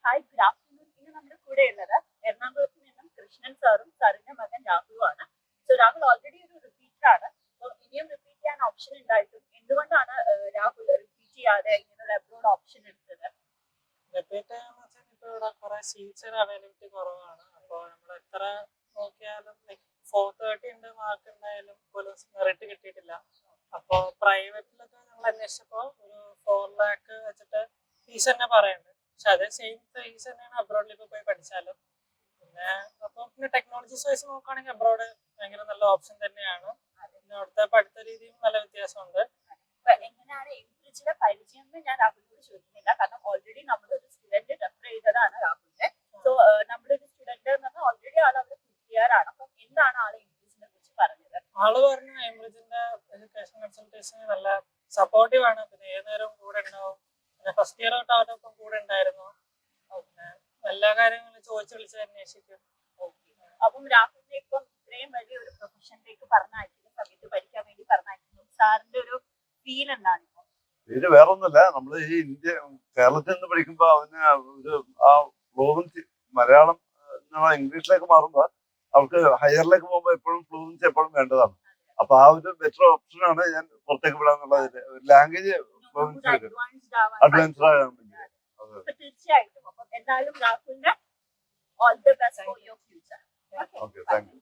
Hi, good afternoon. ഇന്ന് നമ്മുടെ കൂടെ ഉള്ളത് എറണാകുളത്ത് നിന്നും കൃഷ്ണൻ സാറും സാറിന്റെ മകൻ രാഹുലുമാണ്. സോ രാഹുൽ ഓൾറെഡി ഒരു റിപ്പീറ്റർ ആണ്. സോ ഇനിയും റിപ്പീറ്റ് ചെയ്യാൻ ഓപ്ഷൻ ഉണ്ടായിട്ടും എന്തുകൊണ്ടാണ് രാഹുൽ റിപ്പീറ്റ് ചെയ്യാതെ ഇങ്ങനെ അബ്രോഡ് ഓപ്ഷൻ എടുത്തത്? റിപ്പീറ്റ് ചെയ്യാന്ന് വെച്ചാൽ ഇപ്പൊ ഇവിടെ കുറെ സീറ്റ്സിന് അവൈലബിലിറ്റി കുറവാണ്. അപ്പോൾ നമ്മൾ എത്ര നോക്കിയാലും ലൈക്ക് 430 ഉണ്ട് മാർക്ക് ഉണ്ടായാലും പോലും മെറിറ്റ് കിട്ടിയിട്ടില്ല. അപ്പോൾ പ്രൈവറ്റിലൊക്കെ നമ്മൾ അന്വേഷിച്ചപ്പോൾ ഒരു 4 lakh വെച്ചിട്ട് ഫീസ് തന്നെ പറയുന്നുണ്ട്. പക്ഷെ അതേ സെയിം ഫീസ് തന്നെയാണ് അബ്രോഡിലേക്ക് പോയി പഠിച്ചാലും. പിന്നെ ടെക്നോളജീസ് വൈസ് നോക്കുകയാണെങ്കിൽ അബ്രോഡ് ഭയങ്കര നല്ല ഓപ്ഷൻ തന്നെയാണ്. പിന്നെ അവിടുത്തെ പഠിത്ത രീതിയും നല്ല വ്യത്യാസമുണ്ട്. എങ്ങനെയാണ് എംബ്രിഡ്ജിലെ പരിചയം എന്ന് ഞാൻ രാഹുലിനോട് ചോദിക്കുന്നില്ല, കാരണം ഓൾറെഡി നമ്മളൊരു സ്റ്റുഡന്റ് റെഫർ ചെയ്തതാണ് രാഹുലിനെ. സോ നമ്മുടെ ഒരു സ്റ്റുഡന്റ് എന്ന് പറഞ്ഞാൽ ഓൾറെഡി ആൾ അവിടെ ക്ലിയർ ആണ്. അപ്പം എന്താണ് ആളെ എംബ്രിഡ്ജിനെ കുറിച്ച് പറഞ്ഞത്? ആള് പറഞ്ഞു എംബ്രിഡ്ജിന്റെ എഡ്യൂക്കേഷൻ കൺസൾട്ടേഷൻ നല്ല സപ്പോർട്ടീവ് ആണ്. പിന്നെ ഏത് നേരവും കൂടെ ഉണ്ടാവും. പിന്നെ ഫസ്റ്റ് ഇയർ തൊട്ട് അവരൊപ്പം കൂടെ ഉണ്ടായിരുന്നു. പിന്നെ എല്ലാ കാര്യങ്ങളും ചോദിച്ചു വിളിച്ച് അന്വേഷിക്കും. അപ്പം രാഹുലിനെ ഇപ്പം ഇത്രയും വലിയ ഒരു പ്രൊഫഷനിലേക്ക് പറഞ്ഞയക്കുന്ന സമയത്ത് പഠിക്കാൻ വേണ്ടി പറഞ്ഞയക്കുന്നു, സാറിന്റെ ഒരു ഫീൽ എന്താണ് ഇപ്പൊ? ഇത് വേറൊന്നുമില്ല, നമ്മള് ഈ കേരളത്തിൽ നിന്ന് പഠിക്കുമ്പോ അവന് ഒരു ആ ഫ്ലുവൻസി മലയാളം ഇംഗ്ലീഷിലേക്ക് മാറുമ്പോ അവർക്ക് ഹയറിലേക്ക് പോകുമ്പോ എപ്പോഴും ഫ്ലുവൻസി എപ്പോഴും വേണ്ടതാണ്. അപ്പൊ ആ ഒരു ബെറ്റർ ഓപ്ഷനാണ് ഞാൻ പുറത്തേക്ക് വിടാന്നുള്ളത്. ലാംഗ്വേജ് ഫ്ലുവൻസി അഡ്വാൻസ്ഡ് ആകാൻ വേണ്ടി. തീർച്ചയായിട്ടും. അപ്പം എന്തായാലും രാഹുലിന് all the best for your future. Okay, thank you.